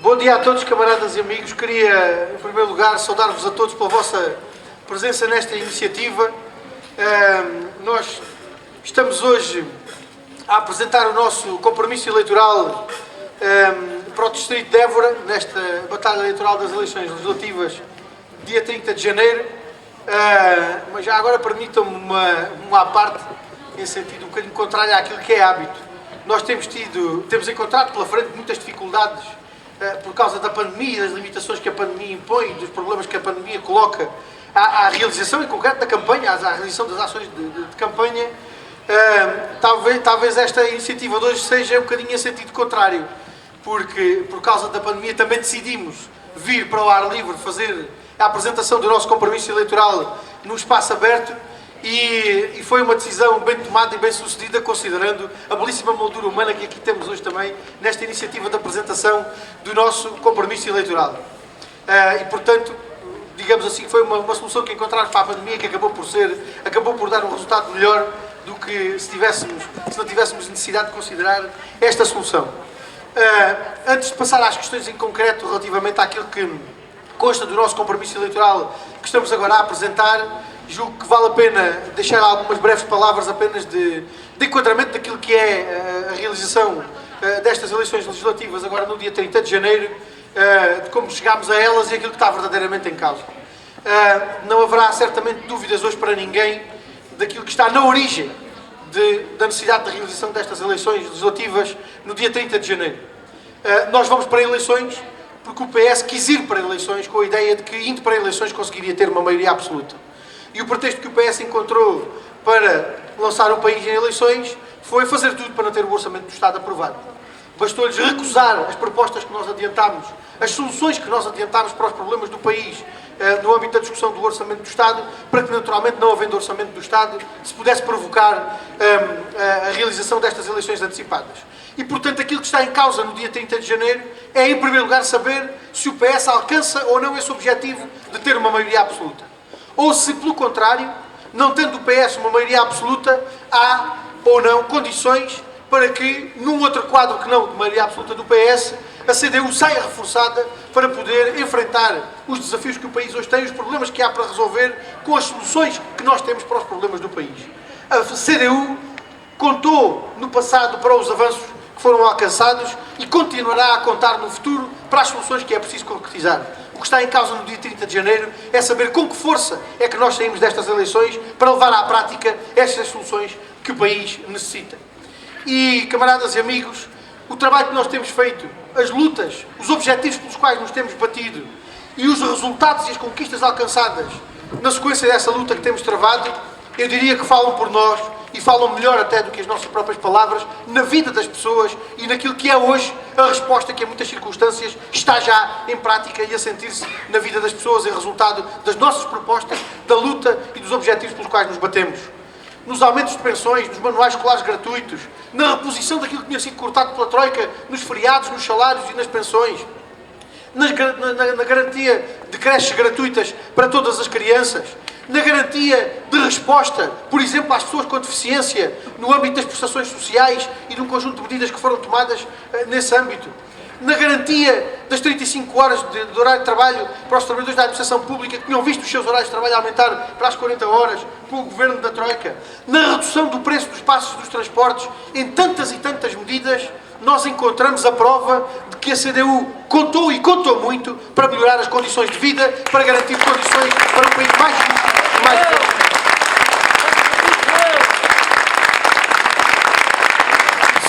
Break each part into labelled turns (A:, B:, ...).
A: Bom dia a todos, camaradas e amigos. Queria, em primeiro lugar, saudar-vos a todos pela vossa presença nesta iniciativa. Nós estamos hoje a apresentar o nosso compromisso eleitoral para o Distrito de Évora, nesta batalha eleitoral das eleições legislativas, dia 30 de janeiro. Mas já agora permitam-me uma à parte, em sentido um bocadinho contrário àquilo que é hábito. Nós temos encontrado pela frente muitas dificuldades por causa da pandemia, das limitações que a pandemia impõe, dos problemas que a pandemia coloca à realização, em concreto, da campanha, à realização das ações de campanha. Talvez esta iniciativa de hoje seja um bocadinho em sentido contrário, porque por causa da pandemia também decidimos vir para o ar livre fazer a apresentação do nosso compromisso eleitoral num espaço aberto. E foi uma decisão bem tomada e bem sucedida, considerando a belíssima moldura humana que aqui temos hoje também, nesta iniciativa de apresentação do nosso compromisso eleitoral. E, portanto, digamos assim, foi uma solução que encontramos para a pandemia que acabou por dar um resultado melhor do que se não tivéssemos necessidade de considerar esta solução. Antes de passar às questões em concreto relativamente àquilo que consta do nosso compromisso eleitoral que estamos agora a apresentar, julgo que vale a pena deixar algumas breves palavras apenas de enquadramento daquilo que é a realização destas eleições legislativas agora no dia 30 de janeiro, de como chegámos a elas e aquilo que está verdadeiramente em causa. Não haverá certamente dúvidas hoje para ninguém daquilo que está na origem da necessidade de realização destas eleições legislativas no dia 30 de janeiro. Nós vamos para eleições porque o PS quis ir para eleições com a ideia de que, indo para eleições, conseguiria ter uma maioria absoluta. E o pretexto que o PS encontrou para lançar o país em eleições foi fazer tudo para não ter o Orçamento do Estado aprovado. Bastou-lhes recusar as propostas que nós adiantámos, as soluções que nós adiantámos para os problemas do país no âmbito da discussão do Orçamento do Estado, para que, naturalmente, não havendo Orçamento do Estado, se pudesse provocar a realização destas eleições antecipadas. E, portanto, aquilo que está em causa no dia 30 de janeiro é, em primeiro lugar, saber se o PS alcança ou não esse objetivo de ter uma maioria absoluta. Ou se, pelo contrário, não tendo o PS uma maioria absoluta, há ou não condições para que, num outro quadro que não de maioria absoluta do PS, a CDU saia reforçada para poder enfrentar os desafios que o país hoje tem, os problemas que há para resolver, com as soluções que nós temos para os problemas do país. A CDU contou no passado para os avanços que foram alcançados e continuará a contar no futuro para as soluções que é preciso concretizar. O que está em causa no dia 30 de janeiro é saber com que força é que nós saímos destas eleições para levar à prática estas soluções que o país necessita. E, camaradas e amigos, o trabalho que nós temos feito, as lutas, os objetivos pelos quais nos temos batido e os resultados e as conquistas alcançadas na sequência dessa luta que temos travado, eu diria que falam por nós e falam melhor até do que as nossas próprias palavras na vida das pessoas e naquilo que é hoje a resposta que, em muitas circunstâncias, está já em prática e a sentir-se na vida das pessoas em resultado das nossas propostas, da luta e dos objetivos pelos quais nos batemos. Nos aumentos de pensões, nos manuais escolares gratuitos, na reposição daquilo que tinha sido cortado pela Troika, nos feriados, nos salários e nas pensões, na garantia de creches gratuitas para todas as crianças, na garantia de resposta, por exemplo, às pessoas com deficiência, no âmbito das prestações sociais e de um conjunto de medidas que foram tomadas nesse âmbito, na garantia das 35 horas de horário de trabalho para os trabalhadores da administração pública que tinham visto os seus horários de trabalho aumentar para as 40 horas com o governo da Troika, na redução do preço dos passos dos transportes, em tantas e tantas medidas, nós encontramos a prova de que a CDU contou e contou muito para melhorar as condições de vida, para garantir condições para um país mais justo e mais forte.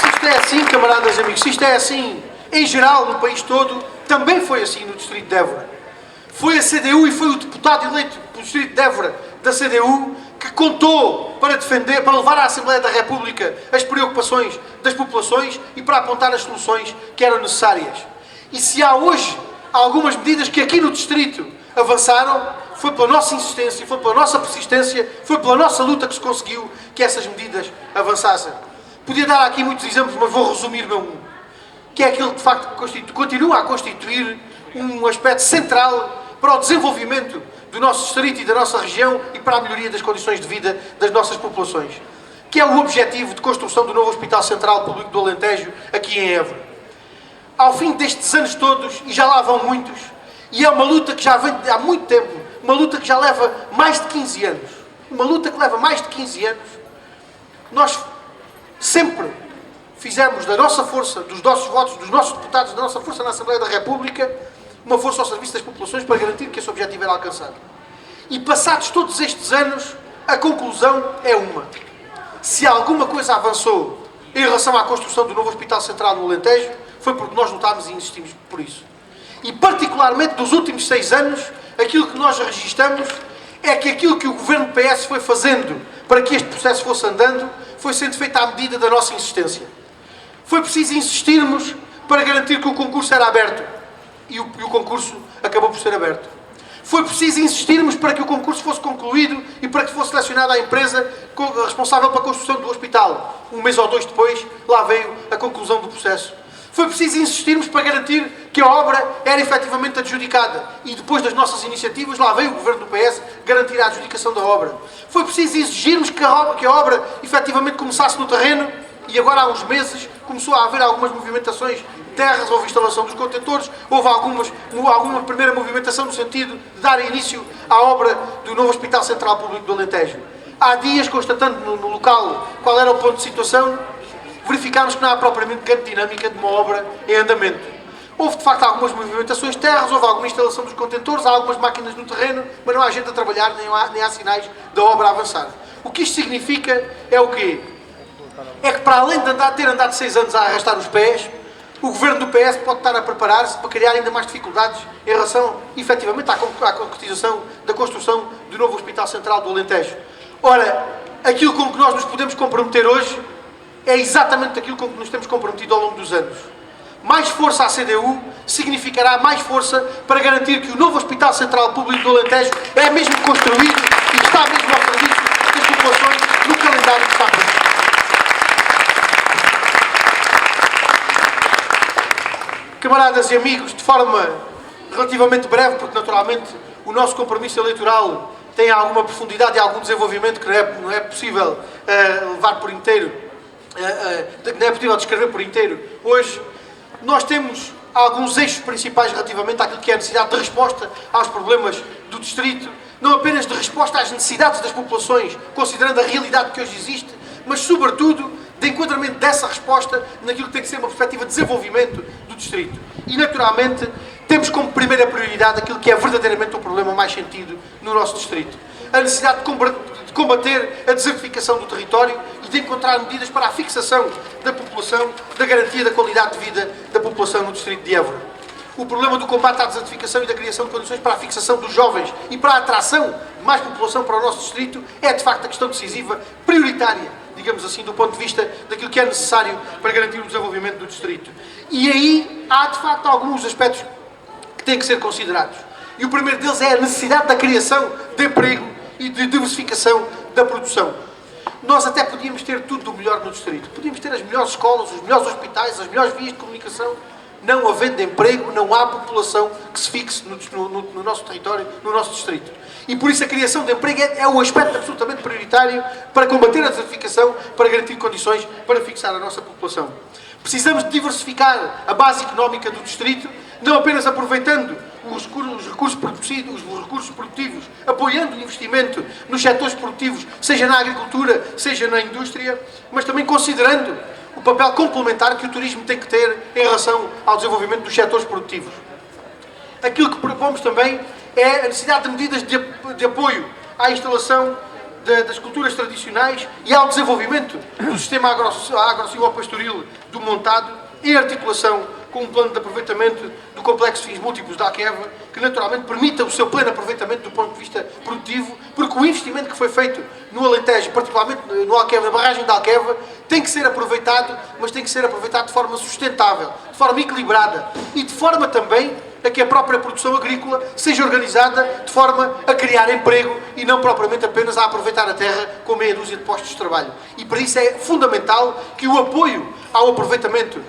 A: Se isto é assim, camaradas e amigos, se isto é assim em geral no país todo, também foi assim no Distrito de Évora. Foi a CDU e foi o deputado eleito do Distrito de Évora da CDU que contou para defender, para levar à Assembleia da República as preocupações das populações e para apontar as soluções que eram necessárias. E se há hoje algumas medidas que aqui no Distrito avançaram, foi pela nossa insistência, foi pela nossa persistência, foi pela nossa luta que se conseguiu que essas medidas avançassem. Podia dar aqui muitos exemplos, mas vou resumir-me a um, que é aquele que de facto continua a constituir um aspecto central para o desenvolvimento do nosso distrito e da nossa região e para a melhoria das condições de vida das nossas populações, que é o objetivo de construção do novo Hospital Central Público do Alentejo, aqui em Évora. ao fim destes anos todos, e já lá vão muitos, e é uma luta que já vem há muito tempo, uma luta que já leva mais de 15 anos, nós sempre fizemos da nossa força, dos nossos votos, dos nossos deputados, da nossa força na Assembleia da República, uma força ao serviço das populações para garantir que esse objetivo era alcançado. E passados todos estes anos, a conclusão é uma. Se alguma coisa avançou em relação à construção do novo Hospital Central no Alentejo, foi porque nós lutámos e insistimos por isso. E particularmente nos últimos 6 anos, aquilo que nós registramos é que aquilo que o governo PS foi fazendo para que este processo fosse andando, foi sendo feito à medida da nossa insistência. Foi preciso insistirmos para garantir que o concurso era aberto. E o concurso acabou por ser aberto. Foi preciso insistirmos para que o concurso fosse concluído e para que fosse selecionada a empresa responsável pela construção do hospital. 1 mês ou 2 depois, lá veio a conclusão do processo. Foi preciso insistirmos para garantir que a obra era efetivamente adjudicada. E depois das nossas iniciativas, lá veio o governo do PS garantir a adjudicação da obra. Foi preciso exigirmos que a obra efetivamente começasse no terreno. E agora, há uns meses, começou a haver algumas movimentações de terras, houve instalação dos contentores, houve alguma primeira movimentação no sentido de dar início à obra do novo Hospital Central Público do Alentejo. Há dias, constatando no local qual era o ponto de situação, verificámos que não há propriamente grande dinâmica de uma obra em andamento. Houve, de facto, algumas movimentações de terras, houve alguma instalação dos contentores, há algumas máquinas no terreno, mas não há gente a trabalhar, nem há sinais da obra a avançar. O que isto significa é o quê? É que, para além de ter andado 6 anos a arrastar os pés, o governo do PS pode estar a preparar-se para criar ainda mais dificuldades em relação, efetivamente, à concretização da construção do novo Hospital Central do Alentejo. Ora, aquilo com que nós nos podemos comprometer hoje é exatamente aquilo com que nos temos comprometido ao longo dos anos. Mais força à CDU significará mais força para garantir que o novo Hospital Central Público do Alentejo é mesmo construído e que está mesmo ao serviço das populações no calendário que está previsto. Camaradas e amigos, de forma relativamente breve, porque naturalmente o nosso compromisso eleitoral tem alguma profundidade e algum desenvolvimento que não é possível levar por inteiro, não é possível descrever por inteiro. Hoje nós temos alguns eixos principais relativamente àquilo que é a necessidade de resposta aos problemas do distrito, não apenas de resposta às necessidades das populações, considerando a realidade que hoje existe, mas sobretudo de enquadramento dessa resposta naquilo que tem que ser uma perspectiva de desenvolvimento do distrito. E, naturalmente, temos como primeira prioridade aquilo que é verdadeiramente o problema mais sentido no nosso distrito. A necessidade de combater a desertificação do território e de encontrar medidas para a fixação da população, da garantia da qualidade de vida da população no distrito de Évora. O problema do combate à desertificação e da criação de condições para a fixação dos jovens e para a atração de mais população para o nosso distrito é, de facto, a questão decisiva, prioritária, digamos assim, do ponto de vista daquilo que é necessário para garantir o desenvolvimento do distrito. E aí há, de facto, alguns aspectos que têm que ser considerados. E o primeiro deles é a necessidade da criação de emprego e de diversificação da produção. Nós até podíamos ter tudo do melhor no distrito. Podíamos ter as melhores escolas, os melhores hospitais, as melhores vias de comunicação. Não havendo emprego, não há população que se fixe no nosso território, no nosso distrito. E por isso a criação de emprego é um aspecto absolutamente prioritário para combater a desertificação, para garantir condições para fixar a nossa população. Precisamos de diversificar a base económica do distrito, não apenas aproveitando os recursos produtivos, apoiando o investimento nos setores produtivos, seja na agricultura, seja na indústria, mas também considerando o papel complementar que o turismo tem que ter em relação ao desenvolvimento dos setores produtivos. Aquilo que propomos também é a necessidade de medidas de apoio à instalação das culturas tradicionais e ao desenvolvimento do sistema agro-silvopastoril do Montado, em articulação com um plano de aproveitamento do complexo de fins múltiplos da Alqueva, que naturalmente permita o seu pleno aproveitamento do ponto de vista produtivo, porque o investimento que foi feito no Alentejo, particularmente no Alqueva, na barragem da Alqueva, tem que ser aproveitado, mas tem que ser aproveitado de forma sustentável, de forma equilibrada e de forma também a que a própria produção agrícola seja organizada de forma a criar emprego e não propriamente apenas a aproveitar a terra com meia dúzia de postos de trabalho. E para isso é fundamental que o apoio ao aproveitamento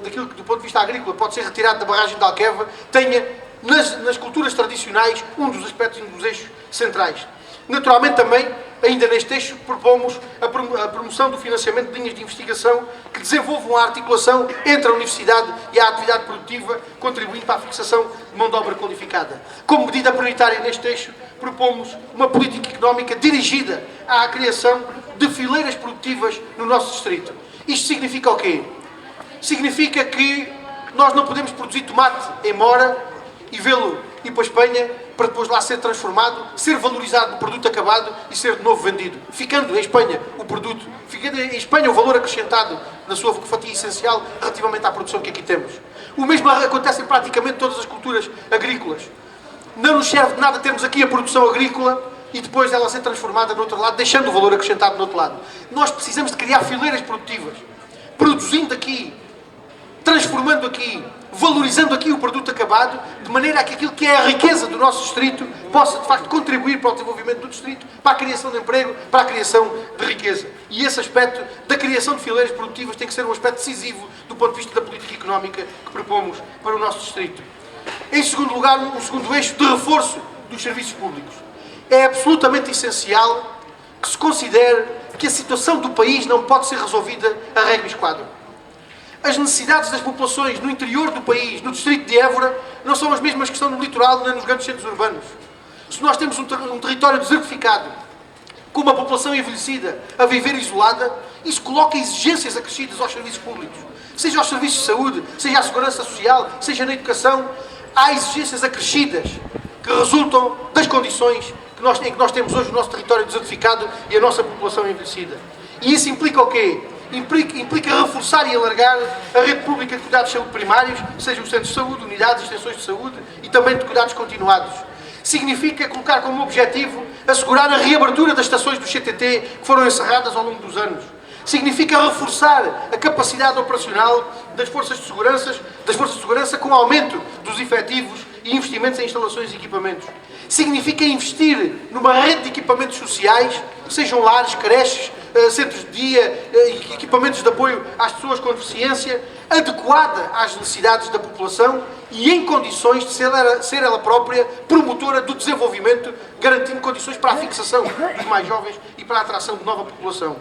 A: daquilo que do ponto de vista agrícola pode ser retirado da barragem da Alqueva tenha nas culturas tradicionais um dos aspectos, um dos eixos centrais. Naturalmente também, ainda neste eixo, propomos a promoção do financiamento de linhas de investigação que desenvolvam a articulação entre a universidade e a atividade produtiva, contribuindo para a fixação de mão de obra qualificada. Como medida prioritária neste eixo, propomos uma política económica dirigida à criação de fileiras produtivas no nosso distrito. Isto significa o quê? Significa que nós não podemos produzir tomate em Mora e vê-lo ir para a Espanha para depois lá ser transformado, ser valorizado no produto acabado e ser de novo vendido. Ficando em Espanha o produto, ficando em Espanha o valor acrescentado na sua fatia essencial relativamente à produção que aqui temos. O mesmo acontece em praticamente todas as culturas agrícolas. Não nos serve de nada termos aqui a produção agrícola e depois ela ser transformada no outro lado, deixando o valor acrescentado no outro lado. Nós precisamos de criar fileiras produtivas, produzindo aqui, transformando aqui, valorizando aqui o produto acabado, de maneira a que aquilo que é a riqueza do nosso distrito possa, de facto, contribuir para o desenvolvimento do distrito, para a criação de emprego, para a criação de riqueza. E esse aspecto da criação de fileiras produtivas tem que ser um aspecto decisivo do ponto de vista da política económica que propomos para o nosso distrito. Em segundo lugar, um segundo eixo de reforço dos serviços públicos. É absolutamente essencial que se considere que a situação do país não pode ser resolvida a regra e esquadro. As necessidades das populações no interior do país, no distrito de Évora, não são as mesmas que estão no litoral nem nos grandes centros urbanos. Se nós temos um território desertificado, com uma população envelhecida a viver isolada, isso coloca exigências acrescidas aos serviços públicos. Seja aos serviços de saúde, seja à segurança social, seja na educação, há exigências acrescidas que resultam das condições em que nós temos hoje o nosso território desertificado e a nossa população envelhecida. E isso implica o quê? Implica reforçar e alargar a rede pública de cuidados de saúde primários, sejam os centros de saúde, unidades e extensões de saúde e também de cuidados continuados. Significa colocar como objetivo assegurar a reabertura das estações do CTT que foram encerradas ao longo dos anos. Significa reforçar a capacidade operacional das forças de segurança com aumento dos efetivos e investimentos em instalações e equipamentos. Significa investir numa rede de equipamentos sociais, sejam lares, creches, centros de dia, equipamentos de apoio às pessoas com deficiência, adequada às necessidades da população e em condições de ser ela própria promotora do desenvolvimento, garantindo condições para a fixação dos mais jovens e para a atração de nova população.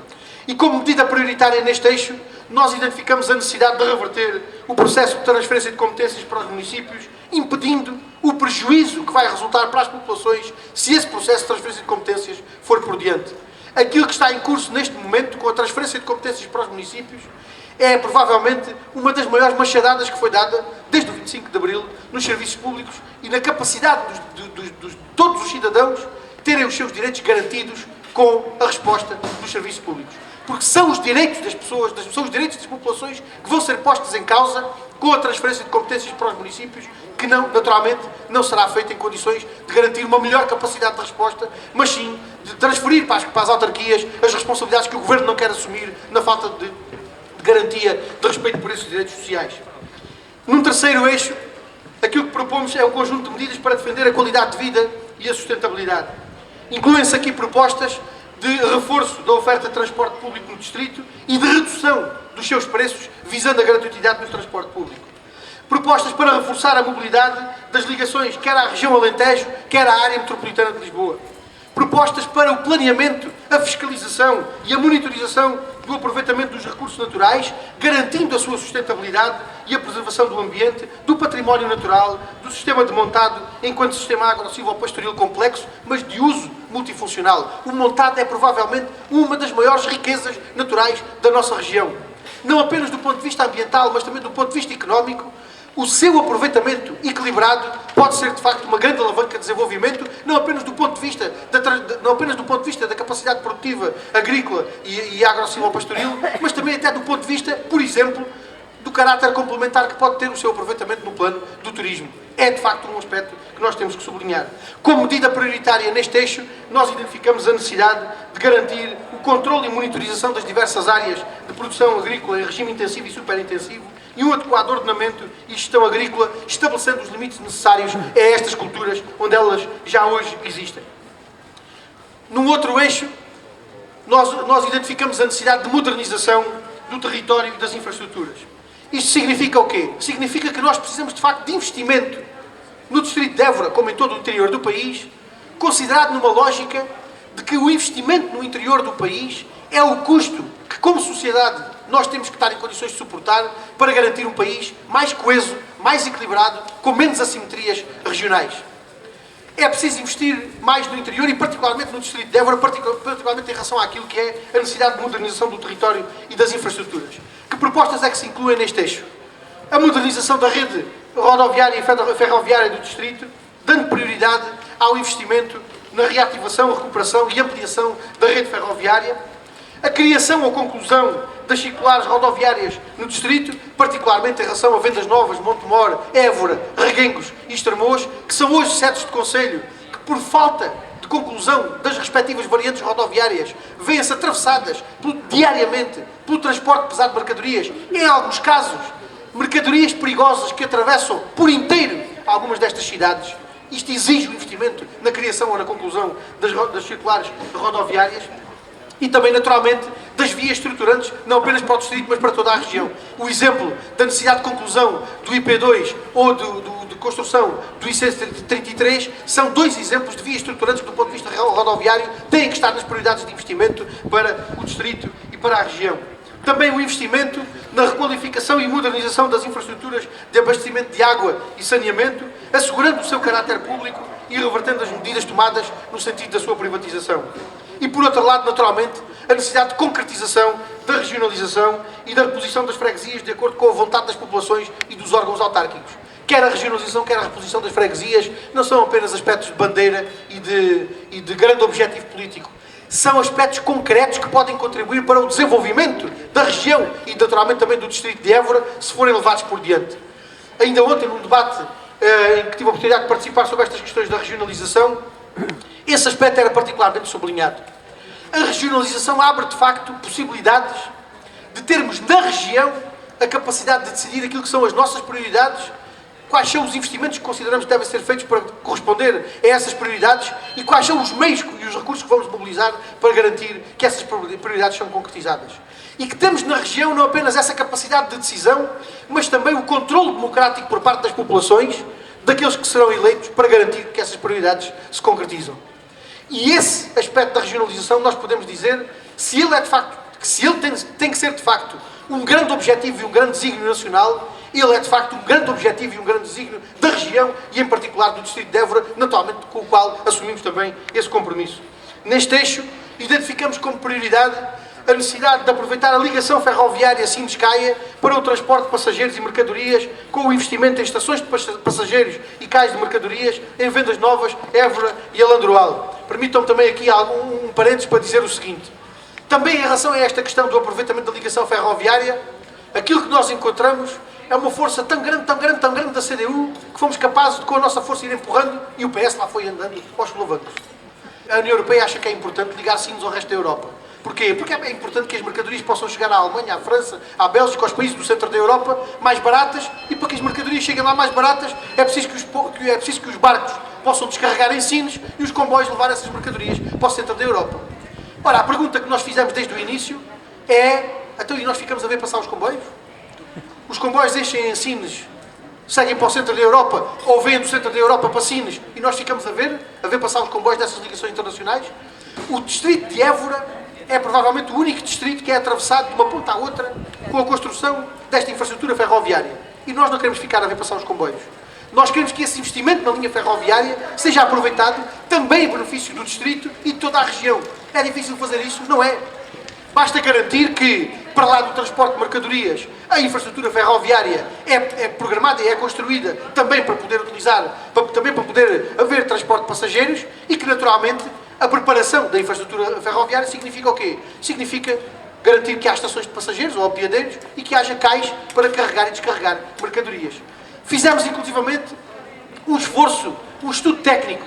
A: E como medida prioritária neste eixo, nós identificamos a necessidade de reverter o processo de transferência de competências para os municípios, impedindo o prejuízo que vai resultar para as populações se esse processo de transferência de competências for por diante. Aquilo que está em curso neste momento, com a transferência de competências para os municípios, é provavelmente uma das maiores machadadas que foi dada desde o 25 de Abril nos serviços públicos e na capacidade de todos os cidadãos terem os seus direitos garantidos com a resposta dos serviços públicos. Porque são os direitos das pessoas, são os direitos das populações que vão ser postos em causa com a transferência de competências para os municípios, que naturalmente não será feita em condições de garantir uma melhor capacidade de resposta, mas sim de transferir para as autarquias as responsabilidades que o Governo não quer assumir na falta de garantia de respeito por esses direitos sociais. Num terceiro eixo, aquilo que propomos é um conjunto de medidas para defender a qualidade de vida e a sustentabilidade. Incluem-se aqui propostas de reforço da oferta de transporte público no distrito e de redução dos seus preços, visando a gratuitidade do transporte público. Propostas para reforçar a mobilidade das ligações, quer à região Alentejo, quer à área metropolitana de Lisboa. Propostas para o planeamento, a fiscalização e a monitorização do aproveitamento dos recursos naturais, garantindo a sua sustentabilidade e a preservação do ambiente, do património natural, do sistema de montado enquanto sistema agro-silvopastoril complexo, mas de uso multifuncional. O montado é provavelmente uma das maiores riquezas naturais da nossa região. Não apenas do ponto de vista ambiental, mas também do ponto de vista económico. O seu aproveitamento equilibrado pode ser, de facto, uma grande alavanca de desenvolvimento, não apenas do ponto de vista da capacidade produtiva agrícola e agro-silvopastoril, mas também até do ponto de vista, por exemplo, do caráter complementar que pode ter o seu aproveitamento no plano do turismo. É, de facto, um aspecto que nós temos que sublinhar. Como medida prioritária neste eixo, nós identificamos a necessidade de garantir o controle e monitorização das diversas áreas de produção agrícola em regime intensivo e superintensivo, e um adequado ordenamento e gestão agrícola, estabelecendo os limites necessários a estas culturas, onde elas já hoje existem. Num outro eixo, nós identificamos a necessidade de modernização do território e das infraestruturas. Isto significa o quê? Significa que nós precisamos, de facto, de investimento no distrito de Évora, como em todo o interior do país, considerado numa lógica de que o investimento no interior do país é o custo que, como sociedade, nós temos que estar em condições de suportar para garantir um país mais coeso, mais equilibrado, com menos assimetrias regionais. É preciso investir mais no interior e particularmente no distrito de Évora, particularmente em relação àquilo que é a necessidade de modernização do território e das infraestruturas. Que propostas é que se incluem neste eixo? A modernização da rede rodoviária e ferroviária do distrito, dando prioridade ao investimento na reativação, recuperação e ampliação da rede ferroviária, a criação ou conclusão das circulares rodoviárias no distrito, particularmente em relação a Vendas Novas, Montemor, Évora, Reguengos e Estremoz, que são hoje sedes de concelho que, por falta de conclusão das respectivas variantes rodoviárias, vêm-se atravessadas diariamente pelo transporte pesado de mercadorias, em alguns casos, mercadorias perigosas que atravessam por inteiro algumas destas cidades. Isto exige um investimento na criação ou na conclusão das circulares rodoviárias e também, naturalmente, das vias estruturantes, não apenas para o distrito, mas para toda a região. O exemplo da necessidade de conclusão do IP2 ou de construção do IC33 são dois exemplos de vias estruturantes que, do ponto de vista rodoviário, têm que estar nas prioridades de investimento para o distrito e para a região. Também o investimento na requalificação e modernização das infraestruturas de abastecimento de água e saneamento, assegurando o seu caráter público e revertendo as medidas tomadas no sentido da sua privatização. E, por outro lado, naturalmente, a necessidade de concretização da regionalização e da reposição das freguesias de acordo com a vontade das populações e dos órgãos autárquicos. Quer a regionalização, quer a reposição das freguesias, não são apenas aspectos de bandeira e de grande objetivo político. São aspectos concretos que podem contribuir para o desenvolvimento da região e, naturalmente, também do distrito de Évora, se forem levados por diante. Ainda ontem, num debate em que tive a oportunidade de participar sobre estas questões da regionalização, esse aspecto era particularmente sublinhado. A regionalização abre, de facto, possibilidades de termos na região a capacidade de decidir aquilo que são as nossas prioridades, quais são os investimentos que consideramos que devem ser feitos para corresponder a essas prioridades e quais são os meios e os recursos que vamos mobilizar para garantir que essas prioridades são concretizadas. E que temos na região não apenas essa capacidade de decisão, mas também o controle democrático por parte das populações, daqueles que serão eleitos, para garantir que essas prioridades se concretizam. E esse aspecto da regionalização, nós podemos dizer, se ele tem que ser de facto um grande objetivo e um grande desígnio nacional, ele é de facto um grande objetivo e um grande desígnio da região e em particular do distrito de Évora, naturalmente com o qual assumimos também esse compromisso. Neste eixo, identificamos como prioridade a necessidade de aproveitar a ligação ferroviária Sines-Caia para o transporte de passageiros e mercadorias, com o investimento em estações de passageiros e cais de mercadorias em Vendas Novas, Évora e Alandroal. Permitam-me também aqui um parênteses para dizer o seguinte. Também em relação a esta questão do aproveitamento da ligação ferroviária, aquilo que nós encontramos é uma força tão grande da CDU, que fomos capazes de, com a nossa força, ir empurrando, e o PS lá foi andando aos solavancos. A União Europeia acha que é importante ligar Sines ao resto da Europa. Porquê? Porque é importante que as mercadorias possam chegar à Alemanha, à França, à Bélgica, aos países do centro da Europa, mais baratas, e para que as mercadorias cheguem lá mais baratas, é preciso que os barcos possam descarregar em Sines e os comboios levar essas mercadorias para o centro da Europa. Ora, a pergunta que nós fizemos desde o início é: então, e nós ficamos a ver passar os comboios? Os comboios enchem em Sines, seguem para o centro da Europa, ou vêm do centro da Europa para Sines, e nós ficamos a ver passar os comboios dessas ligações internacionais? O distrito de Évora é provavelmente o único distrito que é atravessado de uma ponta à outra com a construção desta infraestrutura ferroviária. E nós não queremos ficar a ver passar os comboios. Nós queremos que esse investimento na linha ferroviária seja aproveitado também em benefício do distrito e de toda a região. É difícil fazer isso? Não é. Basta garantir que, para lá do transporte de mercadorias, a infraestrutura ferroviária é programada e é construída também para poder também para poder haver transporte de passageiros e que, naturalmente, a preparação da infraestrutura ferroviária significa o quê? Significa garantir que há estações de passageiros ou apiadeiros e que haja cais para carregar e descarregar mercadorias. Fizemos, inclusivamente, um esforço, um estudo técnico,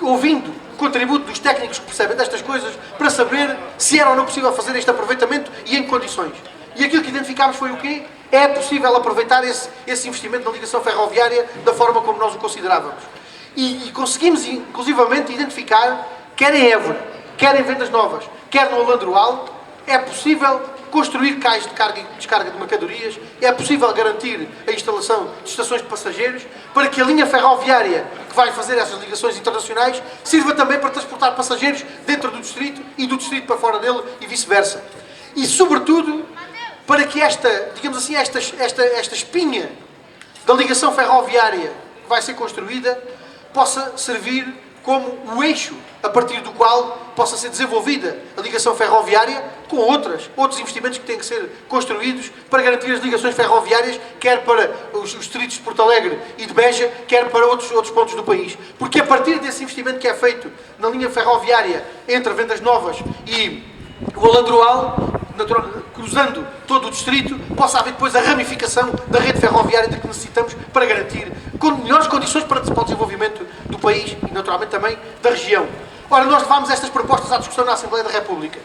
A: ouvindo o contributo dos técnicos que percebem destas coisas, para saber se era ou não possível fazer este aproveitamento e em condições. E aquilo que identificámos foi o quê? É possível aproveitar esse investimento na ligação ferroviária da forma como nós o considerávamos. E conseguimos, inclusivamente, identificar, quer em Évora, quer em Vendas Novas, quer no Alandroal, é possível construir cais de carga e descarga de mercadorias, é possível garantir a instalação de estações de passageiros para que a linha ferroviária que vai fazer essas ligações internacionais sirva também para transportar passageiros dentro do distrito e do distrito para fora dele e vice-versa. E, sobretudo, para que esta, digamos assim, esta espinha da ligação ferroviária que vai ser construída possa servir como o eixo a partir do qual possa ser desenvolvida a ligação ferroviária com outros investimentos que têm que ser construídos para garantir as ligações ferroviárias, quer para os distritos de Porto Alegre e de Beja, quer para outros pontos do país. Porque a partir desse investimento que é feito na linha ferroviária entre Vendas Novas e o Alandroal, cruzando todo o distrito, possa haver depois a ramificação da rede ferroviária de que necessitamos para garantir melhores condições para o desenvolvimento do país e, naturalmente, também da região. Ora, nós levámos estas propostas à discussão na Assembleia da República.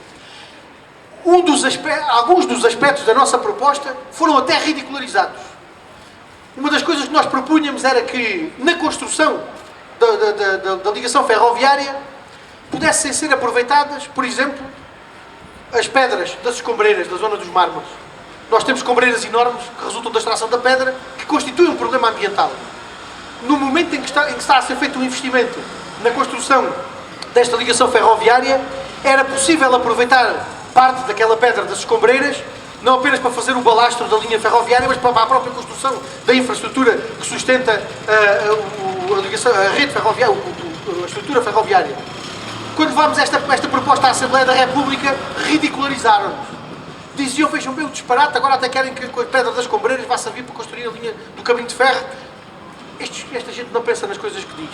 A: Alguns dos aspectos da nossa proposta foram até ridicularizados. Uma das coisas que nós propunhamos era que, na construção da ligação ferroviária, pudessem ser aproveitadas, por exemplo, as pedras das escombreiras da zona dos Mármores. Nós temos escombreiras enormes que resultam da extração da pedra, que constituem um problema ambiental. No momento em que está a ser feito um investimento na construção desta ligação ferroviária, era possível aproveitar parte daquela pedra das escombreiras, não apenas para fazer o balastro da linha ferroviária, mas para a própria construção da infraestrutura que sustenta a rede ferroviária, a estrutura ferroviária. Quando levámos esta proposta à Assembleia da República, ridicularizaram-nos. Diziam, vejam bem o disparate, agora até querem que a pedra das escombreiras vá servir para construir a linha do caminho de ferro. Esta gente não pensa nas coisas que diz.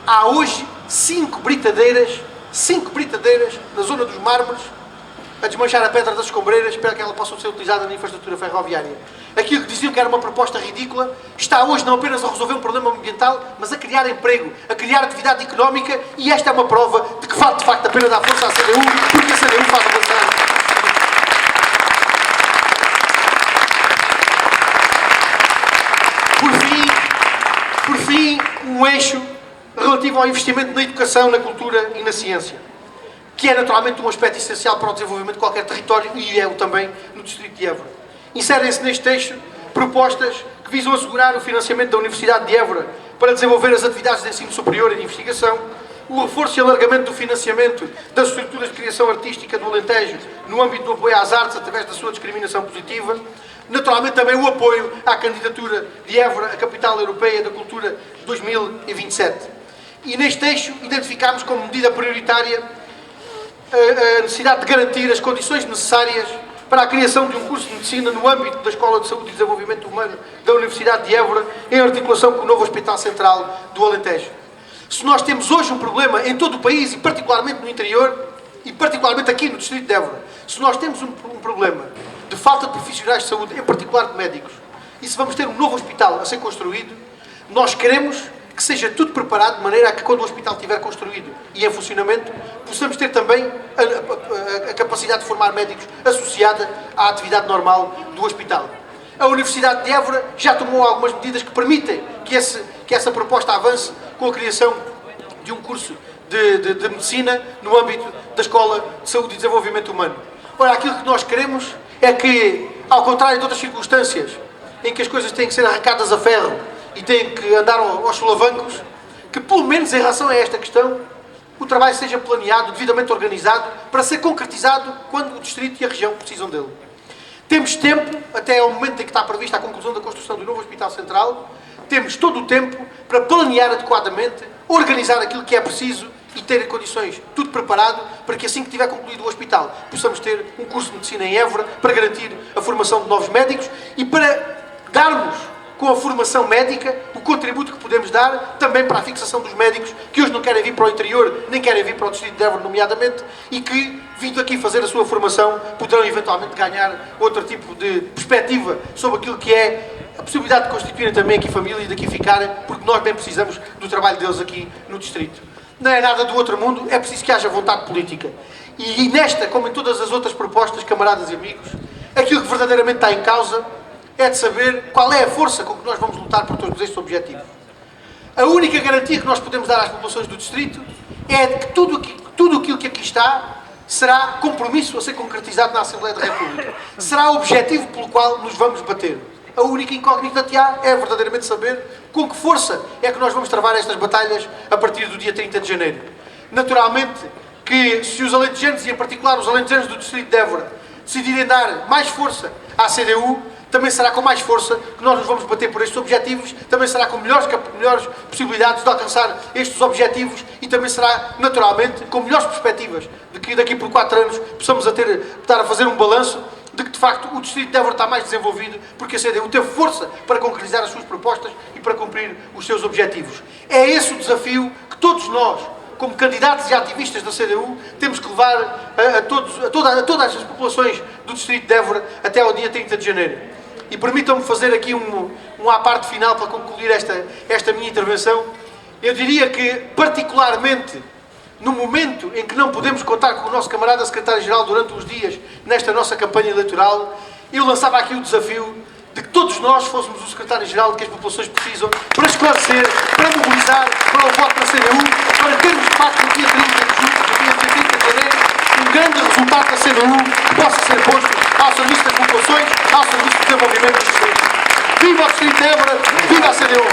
A: Há hoje 5 britadeiras na zona dos Mármores a desmanchar a pedra das escombreiras para que ela possa ser utilizada na infraestrutura ferroviária. Aquilo que diziam que era uma proposta ridícula está hoje não apenas a resolver um problema ambiental, mas a criar emprego, a criar atividade económica, e esta é uma prova de que vale de facto a pena dar força à CDU, porque a CDU faz avançar. Por fim, um eixo relativo ao investimento na educação, na cultura e na ciência, que é naturalmente um aspecto essencial para o desenvolvimento de qualquer território, e é-o também no distrito de Évora. Inserem-se neste eixo propostas que visam assegurar o financiamento da Universidade de Évora para desenvolver as atividades de ensino superior e de investigação, o reforço e alargamento do financiamento das estruturas de criação artística do Alentejo no âmbito do apoio às artes através da sua discriminação positiva, naturalmente também o apoio à candidatura de Évora à Capital Europeia da Cultura 2027. E neste eixo identificámos como medida prioritária a necessidade de garantir as condições necessárias para a criação de um curso de medicina no âmbito da Escola de Saúde e Desenvolvimento Humano da Universidade de Évora, em articulação com o novo Hospital Central do Alentejo. Se nós temos hoje um problema em todo o país, e particularmente no interior, e particularmente aqui no distrito de Évora, se nós temos um problema de falta de profissionais de saúde, em particular de médicos, e se vamos ter um novo hospital a ser construído, nós queremos que seja tudo preparado de maneira a que, quando o hospital estiver construído e em funcionamento, possamos ter também a capacidade de formar médicos associada à atividade normal do hospital. A Universidade de Évora já tomou algumas medidas que permitem que essa proposta avance com a criação de um curso de medicina no âmbito da Escola de Saúde e Desenvolvimento Humano. Ora, aquilo que nós queremos é que, ao contrário de outras circunstâncias em que as coisas têm que ser arrancadas a ferro e têm que andar aos solavancos, que pelo menos em relação a esta questão o trabalho seja planeado, devidamente organizado, para ser concretizado quando o distrito e a região precisam dele. Temos tempo, até ao momento em que está prevista a conclusão da construção do novo Hospital Central, temos todo o tempo para planear adequadamente, organizar aquilo que é preciso e ter em condições tudo preparado para que, assim que tiver concluído o hospital, possamos ter um curso de medicina em Évora para garantir a formação de novos médicos e para darmos, com a formação médica, o contributo que podemos dar também para a fixação dos médicos que hoje não querem vir para o interior, nem querem vir para o distrito de Évora, nomeadamente, e que, vindo aqui fazer a sua formação, poderão eventualmente ganhar outro tipo de perspectiva sobre aquilo que é a possibilidade de constituírem também aqui família e daqui ficarem, porque nós bem precisamos do trabalho deles aqui no distrito. Não é nada do outro mundo, é preciso que haja vontade política. E nesta, como em todas as outras propostas, camaradas e amigos, aquilo que verdadeiramente está em causa é de saber qual é a força com que nós vamos lutar por todos estes objetivos. A única garantia que nós podemos dar às populações do distrito é de que tudo aquilo que aqui está será compromisso a ser concretizado na Assembleia da República. Será objetivo pelo qual nos vamos bater. A única incógnita que há é verdadeiramente saber com que força é que nós vamos travar estas batalhas a partir do dia 30 de janeiro. Naturalmente que se os alentejanos, e em particular os alentejanos do Distrito de Évora, decidirem dar mais força à CDU, também será com mais força que nós nos vamos bater por estes objetivos, também será com melhores possibilidades de alcançar estes objetivos e também será, naturalmente, com melhores perspectivas de que daqui por 4 anos possamos estar a fazer um balanço de que, de facto, o Distrito de Évora está mais desenvolvido porque a CDU teve força para concretizar as suas propostas e para cumprir os seus objetivos. É esse o desafio que todos nós, como candidatos e ativistas da CDU, temos que levar a todas as populações do Distrito de Évora até ao dia 30 de janeiro. E permitam-me fazer aqui um à parte final para concluir esta minha intervenção. Eu diria que, particularmente, no momento em que não podemos contar com o nosso camarada secretário-geral durante uns dias nesta nossa campanha eleitoral, eu lançava aqui o desafio de que todos nós fôssemos o secretário-geral que as populações precisam para esclarecer, para mobilizar, para o voto da CDU, para termos de facto no dia 30 de junho, no dia 30 de janeiro, um grande resultado da CDU que possa ser posto ao serviço das populações, ao serviço do desenvolvimento do Distrito. Viva o Distrito de Évora, viva a CDU!